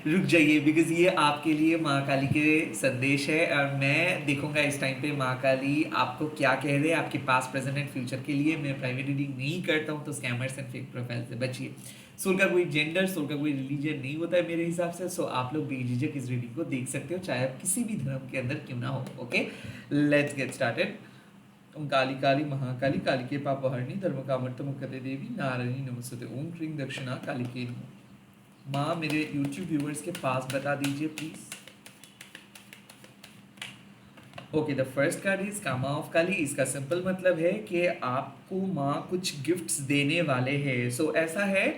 रुक जाइए, बिकॉज ये आपके लिए माँ काली के संदेश है और मैं देखूंगा इस टाइम पे माँ काली आपको क्या कह रहे हैं आपके पास प्रेजेंट एंड फ्यूचर के लिए। मैं प्राइवेट रीडिंग नहीं करता हूँ, तो स्कैमर्स एंड फेक प्रोफाइल से बचिए। सोल का कोई जेंडर, सोल का कोई रिलीजन नहीं होता है मेरे हिसाब से। सो आप लोग बेझिझक इस रीडिंग को देख सकते हो, चाहे आप किसी भी धर्म के अंदर क्यों ना हो। Okay, let's get started. Om Kali Kali Mahakali, Kali के पापहरणी, धर्म कामर्थ मुक्ते देवी, नारायणी नमस्ते। ओम क्रीम दक्षिणा काली के नमः। माँ मेरे YouTube व्यूअर्स के पास बता दीजिए please. Okay, the first card is karma of Kali. इसका सिंपल मतलब है कि आपको माँ कुछ गिफ्ट्स देने वाले हैं। सो ऐसा है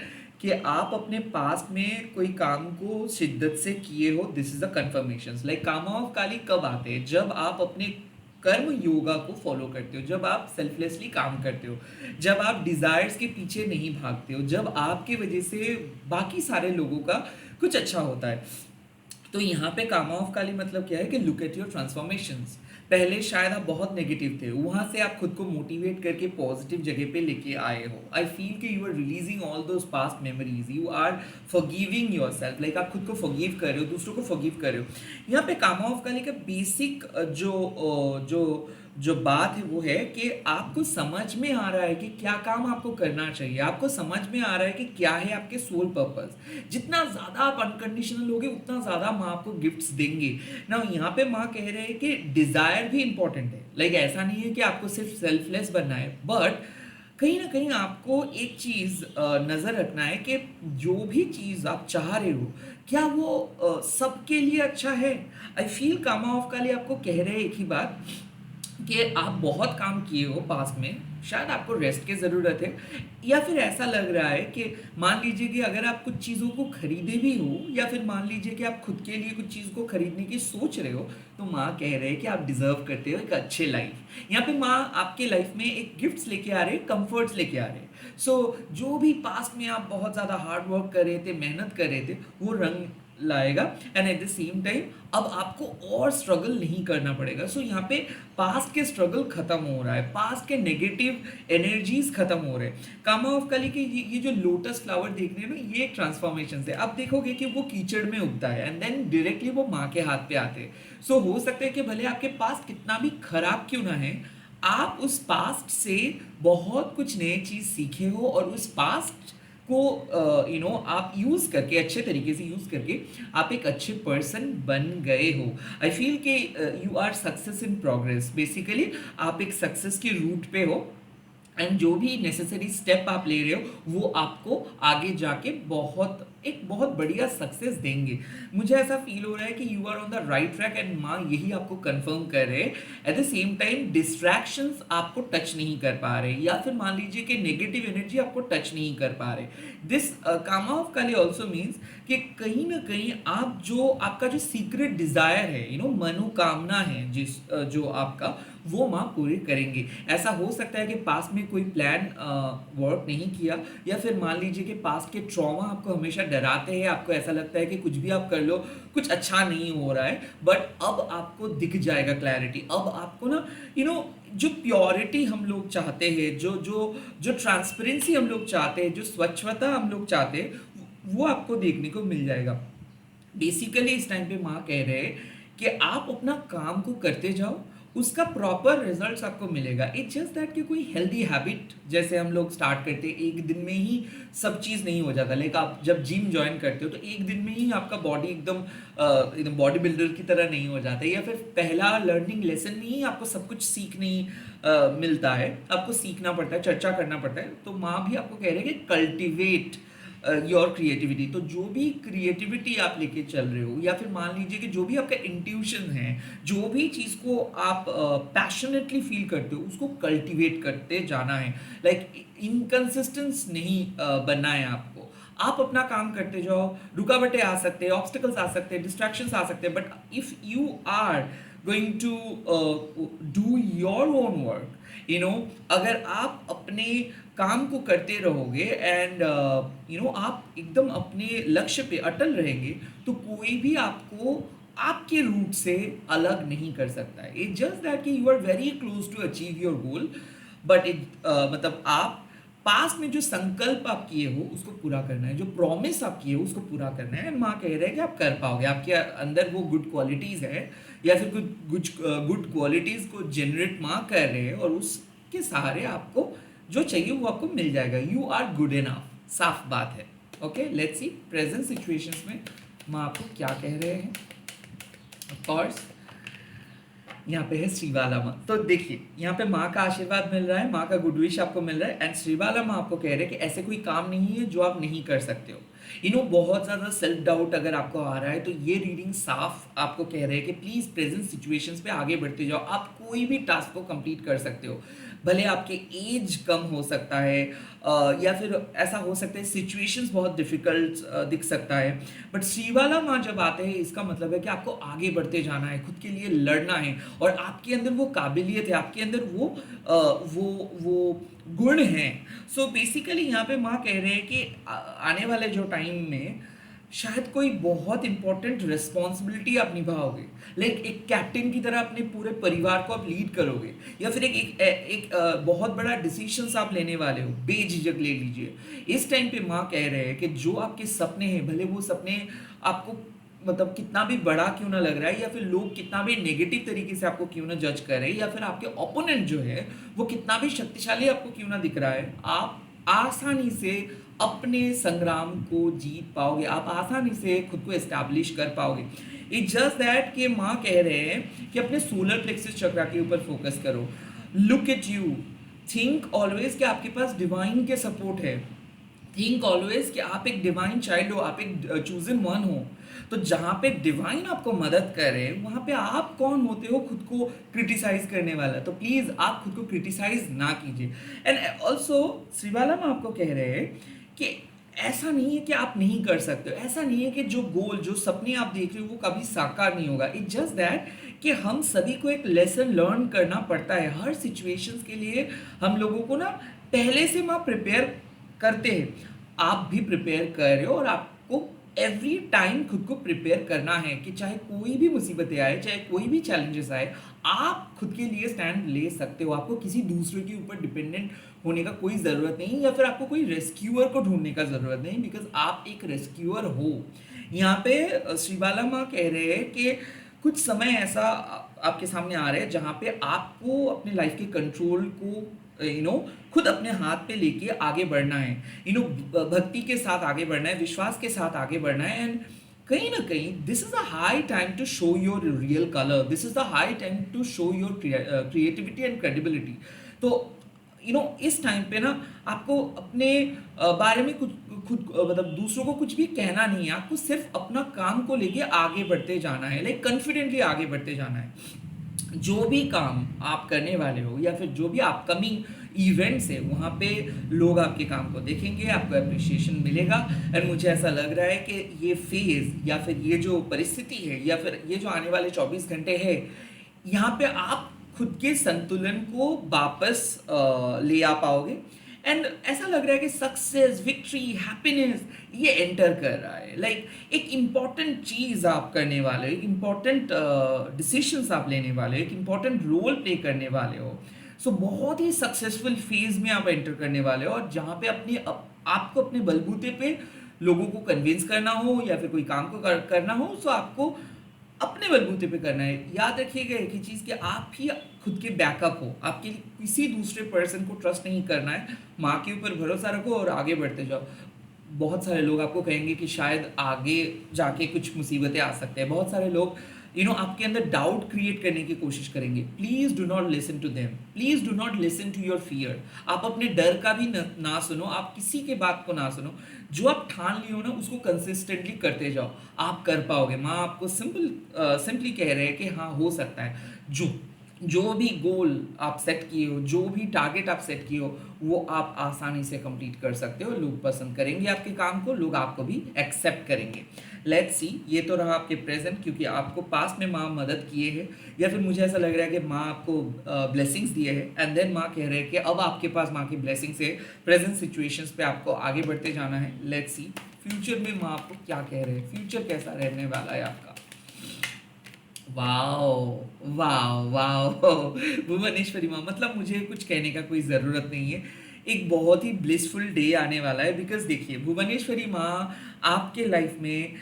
कि आप अपने पास्ट में कोई काम को शिद्दत से किए हो। This is a confirmation. Like karma of Kali कब आते हैं? जब आप अपने कर्म योगा को फॉलो करते हो, जब आप सेल्फलेसली काम करते हो, जब आप डिजायर्स के पीछे नहीं भागते हो, जब आपके वजह से बाकी सारे लोगों का कुछ अच्छा होता है। तो यहाँ पे कामा ऑफ काली मतलब क्या है कि लुक एट योर ट्रांसफॉर्मेशंस। पहले शायद आप बहुत नेगेटिव थे, वहां से आप खुद को मोटिवेट करके पॉजिटिव जगह पे लेके आए हो। आई फील कि you are releasing all those past memories, you are forgiving yourself. Like आप खुद को फॉरगिव कर रहे हो, दूसरों को फॉरगिव कर रहे हो। यहाँ पे कामा ऑफ काली का बेसिक जो जो बात है वो है कि आपको समझ में आ रहा है कि क्या काम आपको करना चाहिए, आपको समझ में आ रहा है कि क्या है आपके सोल पर्पस। जितना ज़्यादा आप अनकंडीशनल होगे उतना ज़्यादा माँ आपको गिफ्ट्स देंगे ना। यहाँ पे माँ कह रहे हैं कि डिज़ायर भी इंपॉर्टेंट है। लाइक ऐसा नहीं है कि आपको सिर्फ सेल्फलेस बनना है, बट कहीं ना कहीं आपको एक चीज़ नज़र रखना है कि जो भी चीज़ आप चाह रहे हो क्या वो सबके लिए अच्छा है। आई फील कामा ऑफ काली आपको कह रहे हैं एक ही बात कि आप बहुत काम किए हो पास्ट में, शायद आपको रेस्ट की ज़रूरत है। या फिर ऐसा लग रहा है कि मान लीजिए कि अगर आप कुछ चीज़ों को खरीदे भी हो, या फिर मान लीजिए कि आप खुद के लिए कुछ चीज़ को खरीदने की सोच रहे हो, तो माँ कह रहे हैं कि आप डिजर्व करते हो एक अच्छे लाइफ। यहाँ पे माँ आपके लाइफ में एक गिफ्ट्स लेके आ रहे हैं, कंफर्ट्स लेके आ रहे हैं। सो जो भी पास्ट में आप बहुत ज़्यादा हार्ड वर्क कर रहे थे, मेहनत कर रहे थे, वो रंग लाएगा। And eight the same time अब आपको और स्ट्रगल नहीं करना पड़ेगा। सो यहाँ पे पास्ट के स्ट्रगल खत्म हो रहा है, पास्ट के नेगेटिव एनर्जीज खत्म हो रहे हैं। कामा ऑफ कली के ये जो लोटस फ्लावर देख रहे हैं ना, ये एक ट्रांसफॉर्मेशन है। आप देखोगे कि वो कीचड़ में उगता है एंड देन डायरेक्टली वो माँ के हाथ पे आते हैं। सो हो सकता है कि भले आपके पास्ट कितना भी खराब क्यों ना है, आप उस पास्ट से बहुत कुछ नए चीज सीखे हो और उस पास्ट को आप यूज करके, अच्छे तरीके से यूज करके आप एक अच्छे पर्सन बन गए हो। आई फील कि you are success in progress. Basically आप एक सक्सेस की रूट पे हो एंड जो भी नेसेसरी स्टेप आप ले रहे हो वो आपको आगे जाके बहुत बढ़िया सक्सेस देंगे। मुझे ऐसा फील हो रहा है कि you are on the right track and माँ यही आपको कंफर्म कर रहे हैं। At the same time distractions आपको टच नहीं कर पा रहे, या फिर मान लीजिए कि नेगेटिव एनर्जी आपको टच नहीं कर पा रहे। This karma of Kali also means कि कहीं ना कहीं आप जो आपका जो सीक्रेट डिजायर है, मनोकामना है, जो आपका, वो माँ पूरी करेंगे। ऐसा हो सकता है कि पास्ट में कोई प्लान वर्क नहीं किया, या फिर मान लीजिए कि पास्ट के ट्रॉमा आपको हमेशा डराते हैं। आपको ऐसा लगता है कि कुछ भी आप कर लो कुछ अच्छा नहीं हो रहा है, बट अब आपको दिख जाएगा क्लैरिटी। अब आपको ना जो प्योरिटी हम लोग चाहते हैं, जो जो जो ट्रांसपेरेंसी हम लोग चाहते हैं, जो स्वच्छता हम लोग चाहते हैं, वो आपको देखने को मिल जाएगा। बेसिकली इस टाइम पे माँ कह रहे हैं कि आप अपना काम को करते जाओ, उसका प्रॉपर रिजल्ट्स आपको मिलेगा। इट्स जस्ट दैट कि कोई हेल्दी हैबिट जैसे हम लोग स्टार्ट करते हैं, एक दिन में ही सब चीज़ नहीं हो जाता। लाइक आप जब जिम ज्वाइन करते हो तो एक दिन में ही आपका बॉडी एकदम बॉडी बिल्डर की तरह नहीं हो जाता है, या फिर पहला लर्निंग लेसन में ही आपको सब कुछ सीख नहीं मिलता है। आपको सीखना पड़ता है, चर्चा करना पड़ता है। तो माँ भी आपको कह रहे हैं कि कल्टिवेट योर क्रिएटिविटी। तो जो भी क्रिएटिविटी आप लेके चल रहे हो, या फिर मान लीजिए कि जो भी आपका इंट्यूशन है, जो भी चीज़ को आप पैशनेटली फील करते हो, उसको कल्टिवेट करते जाना है। लाइक इनकंसिस्टेंस नहीं बनना है आपको। आप अपना काम करते जाओ, रुकावटें आ सकते हैं, ऑब्स्टिकल्स आ सकते हैं, डिस्ट्रैक्शंस आ सकते हैं, but if you are going to do your own work, अगर आप अपने काम को करते रहोगे एंड आप एकदम अपने लक्ष्य पे अटल रहेंगे, तो कोई भी आपको आपके रूट से अलग नहीं कर सकता है। इट जस्ट दैट कि you are very close to achieve your goal, but मतलब आप पास्ट में जो संकल्प आप किए हो उसको पूरा करना है, जो प्रॉमिस आप किए हो उसको पूरा करना है, एंड माँ कह रहे हैं कि आप कर पाओगे, आपके अंदर वो गुड क्वालिटीज़ है या फिर कुछ कुछ गुड क्वालिटीज़ को जनरेट माँ कर रहे हैं, और उसके सहारे आपको जो चाहिए वो आपको मिल जाएगा। यू आर गुड इनफ, साफ बात है। Okay, let's see present situations में माँ आपको क्या कह रहे हैं। ऑफ कोर्स यहाँ पे है श्रीबाला माँ। तो देखिए यहाँ पे माँ का आशीर्वाद मिल रहा है, माँ का गुड विश आपको मिल रहा है, एंड श्रीबाला माँ आपको कह रहे हैं कि ऐसे कोई काम नहीं है जो आप नहीं कर सकते हो। बहुत ज़्यादा सेल्फ डाउट अगर आपको आ रहा है तो ये रीडिंग साफ आपको कह रहे हैं कि प्लीज़ प्रेजेंट सिचुएशंस पे आगे बढ़ते जाओ, आप कोई भी टास्क को कंप्लीट कर सकते हो। भले आपके एज कम हो सकता है, या फिर ऐसा हो सकता है सिचुएशंस बहुत डिफिकल्ट दिख सकता है, बट श्रीवाला माँ जब आते हैं इसका मतलब है कि आपको आगे बढ़ते जाना है, खुद के लिए लड़ना है, और आपके अंदर वो काबिलियत है, आपके अंदर वो गुण हैं। सो बेसिकली यहाँ पे माँ कह रहे हैं कि आने वाले जो टाइम में शायद कोई बहुत इंपॉर्टेंट रिस्पॉन्सिबिलिटी आप निभाओगे, लाइक एक कैप्टन की तरह अपने पूरे परिवार को आप लीड करोगे, या फिर बहुत बड़ा डिसीजंस आप लेने वाले हो, बेझिझक ले लीजिए। इस टाइम पे माँ कह रहे हैं कि जो आपके सपने हैं, भले वो सपने आपको मतलब कितना भी बड़ा क्यों ना लग रहा है, या फिर लोग कितना भी नेगेटिव तरीके से आपको क्यों ना जज कर रहे हैं, या फिर आपके ओपोनेंट जो है वो कितना भी शक्तिशाली आपको क्यों ना दिख रहा है, आप आसानी से अपने संग्राम को जीत पाओगे, आप आसानी से खुद को एस्टैब्लिश कर पाओगे। इट्स जस्ट दैट कि माँ कह रहे हैं कि अपने सोलर प्लेक्सस चक्रा के ऊपर फोकस करो। Look at you, think always कि आपके पास डिवाइन के सपोर्ट है, थिंक ऑलवेज कि आप एक डिवाइन चाइल्ड हो, आप एक चूजन वन हो। तो जहाँ पे डिवाइन आपको मदद करे वहाँ पे आप कौन होते हो खुद को क्रिटिसाइज करने वाला, तो प्लीज़ आप खुद को क्रिटिसाइज ना कीजिए। एंड ऑल्सो श्रीवाला में आपको कह रहे हैं कि ऐसा नहीं है कि आप नहीं कर सकते हो, ऐसा नहीं है कि जो गोल जो सपने आप देख रहे हो वो कभी साकार नहीं होगा। इट्स जस्ट दैट कि हम सभी को एक लेसन लर्न करना पड़ता है, हर सिचुएशंस के लिए हम लोगों को ना पहले से माँ प्रिपेयर करते हैं। आप भी प्रिपेयर कर रहे हो, और आपको एवरी टाइम खुद को प्रिपेयर करना है कि चाहे कोई भी मुसीबतें आए, चाहे कोई भी चैलेंजेस आए, आप खुद के लिए स्टैंड ले सकते हो। आपको किसी दूसरे के ऊपर डिपेंडेंट होने का कोई ज़रूरत नहीं, या फिर आपको कोई रेस्क्यूअर को ढूंढने का ज़रूरत नहीं, बिकॉज आप एक रेस्क्यूअर हो। यहाँ पे श्रीबाला माँ कह रहे हैं कि कुछ समय ऐसा आपके सामने आ रहा है जहाँ पे आपको अपने लाइफ के कंट्रोल को खुद अपने हाथ पे लेके आगे बढ़ना है, भक्ति के साथ आगे बढ़ना है, विश्वास के साथ आगे बढ़ना है, एंड कहीं ना कहीं this is a high time to show your real colour, this is the high time to show your creativity and credibility. तो इस टाइम पे ना आपको अपने बारे में कुछ खुद मतलब दूसरों को कुछ भी कहना नहीं है, आपको सिर्फ अपना काम को लेके आगे बढ़ते जाना है, लाइक कॉन्फिडेंटली आगे बढ़ते जाना है। जो भी काम आप करने वाले हो या फिर जो भी अपकमिंग इवेंट्स है वहाँ पे लोग आपके काम को देखेंगे, आपको अप्रिशिएशन मिलेगा। एंड मुझे ऐसा लग रहा है कि ये फेज या फिर ये जो परिस्थिति है या फिर ये जो आने वाले 24 घंटे है, यहाँ पे आप खुद के संतुलन को वापस ले आ पाओगे। एंड ऐसा लग रहा है कि सक्सेस, विक्ट्री, हैप्पीनेस ये एंटर कर रहा है, लाइक एक इम्पॉर्टेंट चीज़ आप करने वाले हो, एक इम्पॉर्टेंट डिसीशंस आप लेने वाले हो, एक इम्पॉर्टेंट रोल प्ले करने वाले हो। सो बहुत ही सक्सेसफुल फेज में आप एंटर करने वाले हो, और जहाँ पे आपको अपने बलबूते पे लोगों को कन्विंस करना हो या फिर कोई काम को करना हो, सो आपको अपने बलबूते पे करना है। याद रखिएगा एक ही चीज़ कि आप ही खुद के बैकअप हो, आपके लिए किसी दूसरे पर्सन को ट्रस्ट नहीं करना है, माँ के ऊपर भरोसा रखो और आगे बढ़ते जाओ। बहुत सारे लोग आपको कहेंगे कि शायद आगे जाके कुछ मुसीबतें आ सकते हैं, बहुत सारे लोग आपके अंदर डाउट क्रिएट करने की कोशिश करेंगे। Please do not listen to them, please do not listen to your fear. आप अपने डर का भी ना सुनो, आप किसी के बात को ना सुनो, जो आप ठान लिए हो ना उसको कंसिस्टेंटली करते जाओ, आप कर पाओगे। माँ आपको सिंपली कह रहे हैं कि हाँ हो सकता है, जो भी गोल आप सेट किए हो, जो भी टारगेट आप सेट किए हो, वो आप आसानी से कंप्लीट कर सकते हो। लोग पसंद करेंगे आपके काम को, लोग आपको भी एक्सेप्ट करेंगे। लेट्स सी, ये तो रहा आपके प्रेजेंट, क्योंकि आपको पास्ट में माँ मदद किए हैं, या फिर मुझे ऐसा लग रहा है कि माँ आपको ब्लेसिंग्स दिए हैं, एंड देन माँ कह रहे हैं कि अब आपके पास माँ की ब्लेसिंग्स है, प्रेजेंट सिचुएशंस पे आपको आगे बढ़ते जाना है। लेट्स सी फ्यूचर में माँ आपको क्या कह रहे हैं, फ्यूचर कैसा रहने वाला है आपका। वाओ वाओ वाओ भुवनेश्वरी माँ, मतलब मुझे कुछ कहने का कोई ज़रूरत नहीं है। एक बहुत ही ब्लिसफुल डे आने वाला है, बिकॉज देखिए भुवनेश्वरी माँ आपके लाइफ में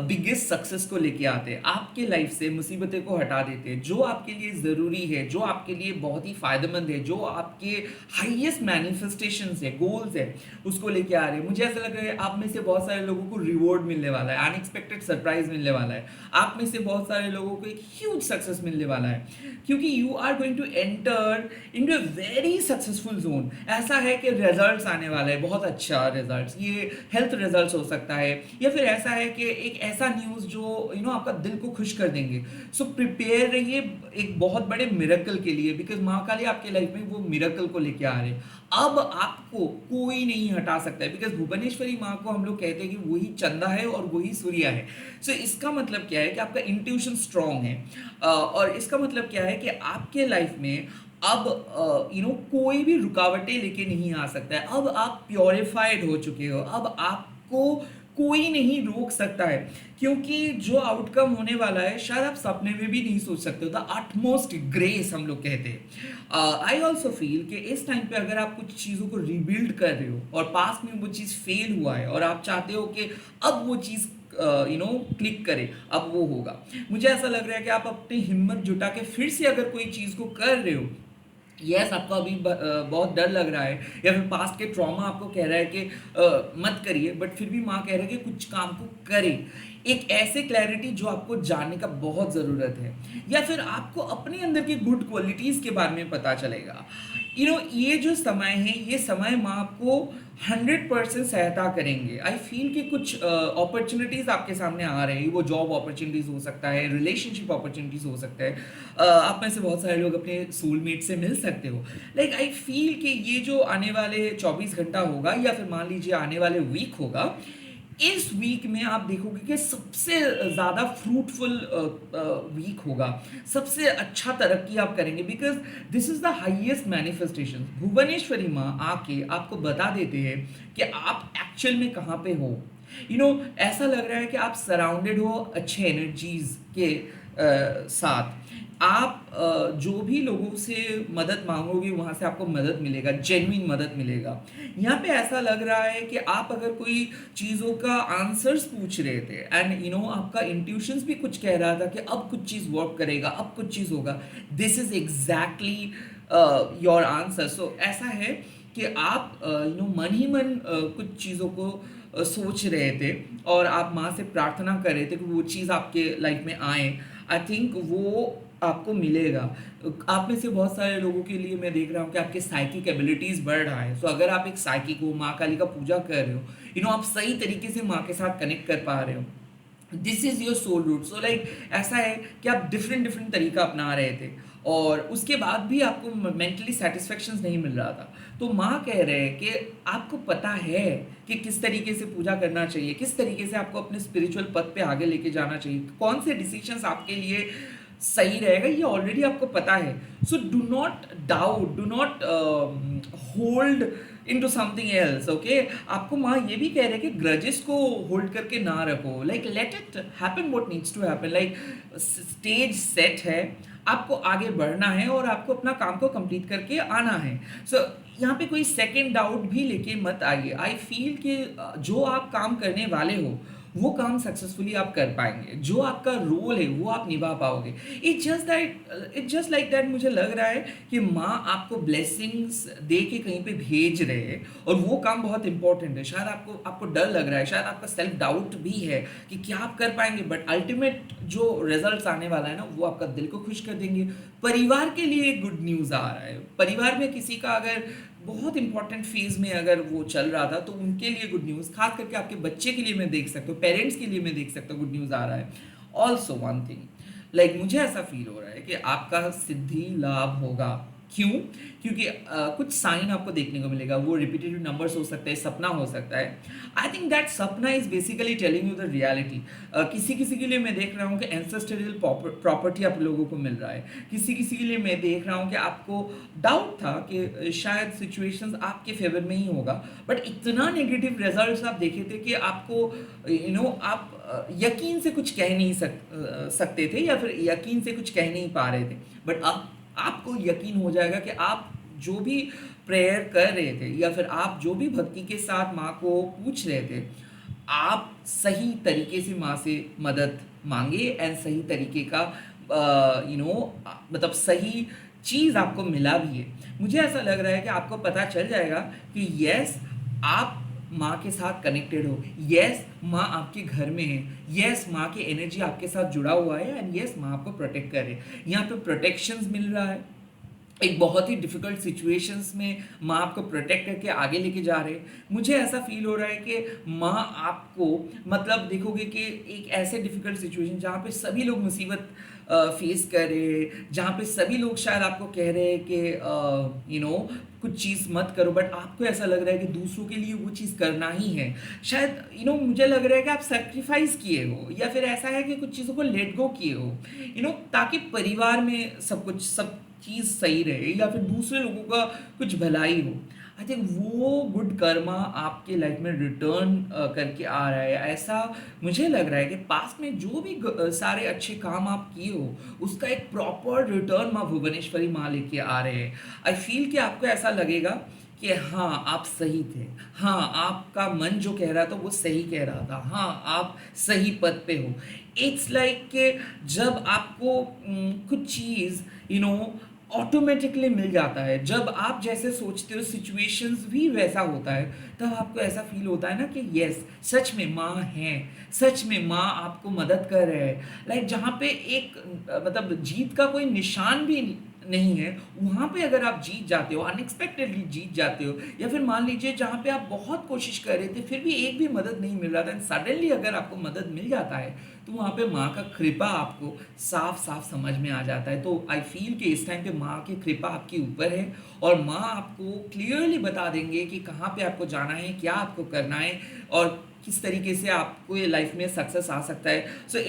बिगेस्ट सक्सेस को लेके आते हैं, आपके लाइफ से मुसीबतें को हटा देते हैं, जो आपके लिए ज़रूरी है, जो आपके लिए बहुत ही फायदेमंद है, जो आपके हाईएस्ट मैनिफेस्टेशंस है, गोल्स है, उसको लेके आ रहे हैं। मुझे ऐसा लग रहा है आप में से बहुत सारे लोगों को रिवॉर्ड मिलने वाला है, अनएक्सपेक्टेड सरप्राइज मिलने वाला है, आप में से बहुत सारे लोगों को एक ह्यूज सक्सेस मिलने वाला है, क्योंकि you are going to enter into a very successful zone. ऐसा है कि रिजल्ट्स आने वाला है, बहुत अच्छा रिजल्ट्स, ये हेल्थ रिजल्ट्स हो सकता है, या फिर ऐसा है कि एक ऐसा न्यूज़ जो आपका दिल को खुश कर देंगे। सो प्रिपेयर रहिए एक बहुत बड़े मिरेकल के लिए, बिकॉज माँ काली आपके लाइफ में वो मिरेकल को लेके आ रहे हैं। अब आपको कोई नहीं हटा सकता है, बिकॉज भुवनेश्वरी माँ को हम लोग कहते हैं कि वही चंदा है और वही सूर्या है। सो इसका मतलब क्या है कि आपका इंट्यूशन स्ट्रांग है, और इसका मतलब क्या है कि आपके लाइफ में अब कोई भी रुकावटें लेके नहीं आ सकता है। अब आप प्योरीफाइड हो चुके हो, अब आपको कोई नहीं रोक सकता है, क्योंकि जो आउटकम होने वाला है शायद आप सपने में भी नहीं सोच सकते हो। द अटमोस्ट ग्रेस हम लोग कहते हैं। आई ऑल्सो फील कि इस टाइम पे अगर आप कुछ चीज़ों को रिबिल्ड कर रहे हो और पास में वो चीज़ फेल हुआ है और आप चाहते हो कि अब वो चीज़ क्लिक करे, अब वो होगा। मुझे ऐसा लग रहा है कि आप अपनी हिम्मत जुटा के फिर से अगर कोई चीज़ को कर रहे हो, यस आपको अभी बहुत डर लग रहा है, या फिर पास्ट के ट्रॉमा आपको कह रहा है कि मत करिए, बट फिर भी माँ कह रही है कि कुछ काम को करें। एक ऐसे क्लैरिटी जो आपको जानने का बहुत ज़रूरत है, या फिर आपको अपने अंदर की गुड क्वालिटीज़ के बारे में पता चलेगा। ये जो समय है, ये समय माँ आपको 100% सहायता करेंगे। आई फील कि कुछ अपॉर्चुनिटीज़ आपके सामने आ रहे हैं, वो जॉब अपॉर्चुनिटीज़ हो सकता है, रिलेशनशिप अपॉर्चुनिटीज़ हो सकता है, आप में से बहुत सारे लोग अपने सोलमेट से मिल सकते हो। लाइक आई फील कि ये जो आने वाले 24 घंटा होगा, या फिर मान लीजिए आने वाले वीक होगा, इस वीक में आप देखोगे कि सबसे ज़्यादा फ्रूटफुल वीक होगा, सबसे अच्छा तरक्की आप करेंगे, because this is the highest manifestation. Bhuvaneshwari माँ आके आपको बता देते हैं कि आप एक्चुअल में कहाँ पे हो। ऐसा लग रहा है कि आप सराउंडेड हो अच्छे एनर्जीज के साथ। आप जो भी लोगों से मदद मांगोगे वहाँ से आपको मदद मिलेगा, जेन्युइन मदद मिलेगा। यहाँ पे ऐसा लग रहा है कि आप अगर कोई चीज़ों का आंसर्स पूछ रहे थे, एंड आपका इंट्यूशंस भी कुछ कह रहा था कि अब कुछ चीज़ वर्क करेगा, अब कुछ चीज़ होगा, this is exactly your answer. So ऐसा है कि आप मन ही मन कुछ चीज़ों को सोच रहे थे, और आप माँ से प्रार्थना कर रहे थे कि वो चीज़ आपके लाइफ में आए। आई थिंक वो आपको मिलेगा। आप में से बहुत सारे लोगों के लिए मैं देख रहा हूँ कि आपके साइकिक एबिलिटीज़ बढ़ रहा है। सो अगर आप एक साइकिक हो, माँ काली का पूजा कर रहे हो, आप सही तरीके से माँ के साथ कनेक्ट कर पा रहे हो, this is your soul root. So like ऐसा है कि आप डिफरेंट डिफरेंट तरीका अपना रहे थे, और उसके बाद भी आपको मेंटली सेटिस्फेक्शन नहीं मिल रहा था। तो माँ कह रहे हैं कि आपको पता है कि किस तरीके से पूजा करना चाहिए, किस तरीके से आपको अपने स्पिरिचुअल पथ पे आगे लेके जाना चाहिए, कौन से डिसीजंस आपके लिए सही रहेगा, ये ऑलरेडी आपको पता है। So do not doubt, do not hold into something else. Okay, आपको माँ ये भी कह रहे हैं कि ग्रजेस को होल्ड करके ना रखो, like let it happen what needs to happen. Like stage set है, आपको आगे बढ़ना है और आपको अपना काम को कंप्लीट करके आना है। सो यहाँ पे कोई सेकंड डाउट भी लेके मत आइए। आई फील कि जो आप काम करने वाले हो वो काम सक्सेसफुली आप कर पाएंगे, जो आपका रोल है वो आप निभा पाओगे। इट जस्ट लाइक दैट मुझे लग रहा है कि माँ आपको ब्लेसिंग्स दे के कहीं पे भेज रहे हैं, और वो काम बहुत इंपॉर्टेंट है। शायद आपको डर लग रहा है, शायद आपका सेल्फ डाउट भी है कि क्या आप कर पाएंगे, बट अल्टीमेट जो रिजल्ट्स आने वाला है ना, वो आपका दिल को खुश कर देंगे। परिवार के लिए गुड न्यूज़ आ रहा है। परिवार में किसी का अगर बहुत इंपॉर्टेंट फेज में अगर वो चल रहा था, तो उनके लिए गुड न्यूज़, खास करके आपके बच्चे के लिए मैं देख सकता हूँ, पेरेंट्स के लिए मैं देख सकता हूँ गुड न्यूज़ आ रहा है। ऑल्सो वन थिंग, लाइक मुझे ऐसा फील हो रहा है कि आपका सिद्धि लाभ होगा। क्यों? क्योंकि कुछ साइन आपको देखने को मिलेगा, वो रिपीटेटिव नंबर्स हो सकते हैं, सपना हो सकता है। आई थिंक दैट सपना is basically telling you the reality. किसी किसी के लिए मैं देख रहा हूँ कि एंसेस्टरियल प्रॉपर्टी आप लोगों को मिल रहा है, किसी किसी के लिए मैं देख रहा हूँ कि आपको डाउट था कि शायद सिचुएशंस आपके फेवर में ही होगा, बट इतना नेगेटिव रिजल्ट्स आप देखे थे कि आपको आप यकीन से कुछ कह नहीं सकते थे, या फिर यकीन से कुछ कह नहीं पा रहे थे, बट अब आपको यकीन हो जाएगा कि आप जो भी प्रेयर कर रहे थे या फिर आप जो भी भक्ति के साथ माँ को पूछ रहे थे, आप सही तरीके से माँ से मदद मांगे एंड सही तरीके का मतलब सही चीज़ आपको मिला भी है। मुझे ऐसा लग रहा है कि आपको पता चल जाएगा कि यस, आप माँ के साथ कनेक्टेड हो, यस माँ आपके घर में है, यस माँ की एनर्जी आपके साथ जुड़ा हुआ है एंड यस माँ आपको प्रोटेक्ट कर रही है। यहाँ पे प्रोटेक्शंस मिल रहा है, एक बहुत ही डिफिकल्ट सिचुएशंस में माँ आपको प्रोटेक्ट करके आगे लेके जा रहे हैं। मुझे ऐसा फील हो रहा है कि माँ आपको मतलब देखोगे कि एक ऐसे डिफिकल्ट सिचुएशन जहाँ पे सभी लोग मुसीबत फेस कर रहे हैं, जहाँ पे सभी लोग शायद आपको कह रहे हैं कि कुछ चीज़ मत करो, बट आपको ऐसा लग रहा है कि दूसरों के लिए वो चीज़ करना ही है। शायद मुझे लग रहा है कि आप सेक्रीफाइस किए हो या फिर ऐसा है कि कुछ चीज़ों को लेट गो किए हो ताकि परिवार में सब चीज़ सही रहे या फिर दूसरे लोगों का कुछ भलाई हो। आई थिंक वो गुड कर्मा आपके लाइफ में रिटर्न करके आ रहा है। ऐसा मुझे लग रहा है कि पास्ट में जो भी सारे अच्छे काम आप किए हो उसका एक प्रॉपर रिटर्न माँ भुवनेश्वरी माँ लेके आ रहे हैं। आई फील कि आपको ऐसा लगेगा कि हाँ आप सही थे, हाँ आपका मन जो कह रहा था वो सही कह रहा था, हाँ आप सही पद पे हो। इट्स लाइक कि जब आपको कुछ चीज़ ऑटोमेटिकली मिल जाता है, जब आप जैसे सोचते हो सिचुएशंस भी वैसा होता है, तब आपको ऐसा फील होता है ना कि यस सच में माँ है, सच में माँ आपको मदद कर रहे हैं। लाइक जहाँ पे एक मतलब जीत का कोई निशान भी नहीं है, वहाँ पे अगर आप जीत जाते हो, अनएक्सपेक्टेडली जीत जाते हो, या फिर मान लीजिए जहाँ पे आप बहुत कोशिश कर रहे थे फिर भी एक भी मदद नहीं मिल रहा था, सडनली अगर आपको मदद मिल जाता है तो वहाँ पे माँ का कृपा आपको साफ साफ समझ में आ जाता है। तो आई फील कि इस टाइम पे माँ की कृपा आपके ऊपर है और माँ आपको क्लियरली बता देंगे कि कहाँ पे आपको जाना है, क्या आपको करना है और किस तरीके से आपको ये लाइफ में सक्सेस आ सकता है। So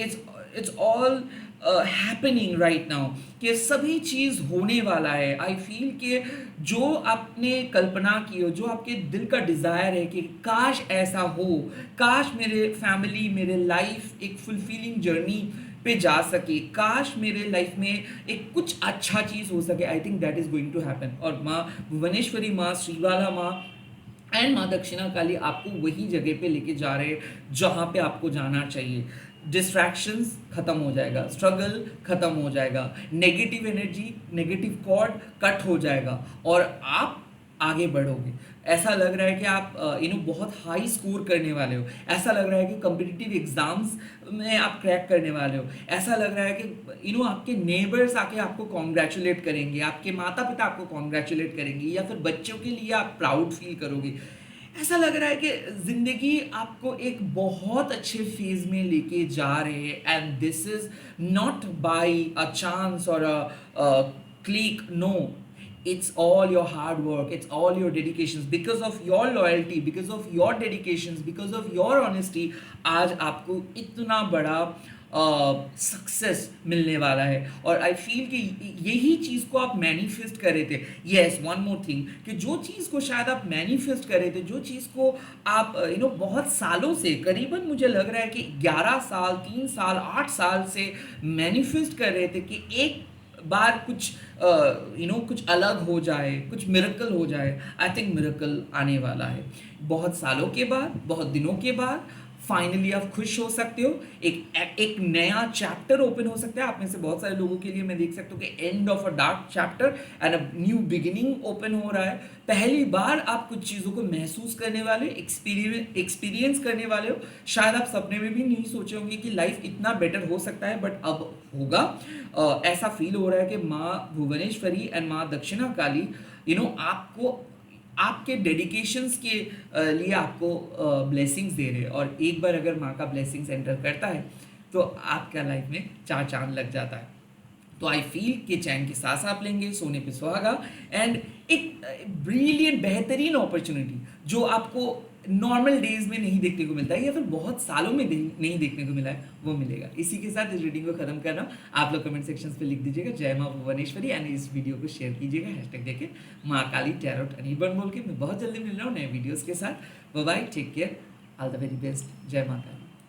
it's all happening right now कि सभी चीज़ होने वाला है। आई फील कि जो आपने कल्पना की हो, जो आपके दिल का डिज़ायर है कि काश ऐसा हो, काश मेरे फैमिली मेरे लाइफ एक फुलफिलिंग जर्नी पे जा सके, काश मेरे लाइफ में एक कुछ अच्छा चीज़ हो सके, I think that is going to happen. और माँ भुवनेश्वरी, माँ श्रीवाला माँ एंड माँ दक्षिणा काली आपको वही जगह पे लेके जा रहे हैं जहाँ पे आपको जाना चाहिए। डिस्ट्रैक्शंस खत्म हो जाएगा, स्ट्रगल खत्म हो जाएगा, negative energy, negative cord cut हो जाएगा और आप आगे बढ़ोगे। ऐसा लग रहा है कि आप बहुत हाई स्कोर करने वाले हो, ऐसा लग रहा है कि कॉम्पिटिटिव एग्जाम्स में आप क्रैक करने वाले हो, ऐसा लग रहा है कि आपके नेबर्स आके आपको कॉन्ग्रेचुलेट करेंगे, आपके माता पिता आपको कॉन्ग्रेचुलेट करेंगे या फिर बच्चों के लिए आप प्राउड फील करोगे। ऐसा लग रहा है कि ज़िंदगी आपको एक बहुत अच्छे फेज़ में लेके जा रहे हैं and this is not by a chance और a click, no, it's all your hard work, it's all your dedications, because of your loyalty, because of your dedications, because of your honesty आज आपको इतना बड़ा success मिलने वाला है। और आई feel कि यही चीज़ को आप मैनिफेस्ट कर रहे थे। येस, वन मोर थिंग कि जो चीज़ को शायद आप मैनिफेस्ट कर रहे थे, जो चीज़ को आप बहुत सालों से, करीबन मुझे लग रहा है कि 11 साल, 3 साल, 8 साल से मैनिफेस्ट कर रहे थे कि एक बार कुछ कुछ अलग हो जाए, कुछ मिरेकल हो जाए। आई थिंक मिरेकल आने वाला है बहुत सालों के बाद, बहुत दिनों के बाद। फाइनली आप खुश हो सकते हो, एक नया चैप्टर ओपन हो सकता है। आप में से बहुत सारे लोगों के लिए मैं देख सकता हूँ कि end of a dark chapter and a new beginning open हो रहा है। पहली बार आप कुछ चीज़ों को महसूस करने वाले, एक्सपीरियंस करने वाले हो। शायद आप सपने में भी नहीं सोचे होंगे कि लाइफ इतना बेटर हो सकता है, बट अब होगा। ऐसा फील हो रहा है कि माँ भुवनेश्वरी एंड माँ दक्षिणा काली आपको आपके डेडिकेशंस के लिए आपको ब्लेसिंग्स दे रहे हैं। और एक बार अगर माँ का ब्लेसिंग्स एंटर करता है तो आपका लाइफ में चार चांद लग जाता है। तो आई फील कि चैन की सांस आप लेंगे, सोने पे सुहागा एंड एक ब्रिलियंट, बेहतरीन अपॉर्चुनिटी जो आपको नॉर्मल डेज में नहीं देखने को मिलता है या फिर बहुत सालों में नहीं देखने को मिला है, वो मिलेगा। इसी के साथ इस रीडिंग को खत्म कर रहा हूँ। आप लोग कमेंट सेक्शन पे लिख दीजिएगा जय माँ भुवनेश्वरी एंड इस वीडियो को शेयर कीजिएगा हैशटैग देके माँ काली टैरोट अनिर्बन बोल के। मैं बहुत जल्दी मिल रहा हूँ नए वीडियोज़ के साथ। Bye bye, take care, all the very best, जय माता।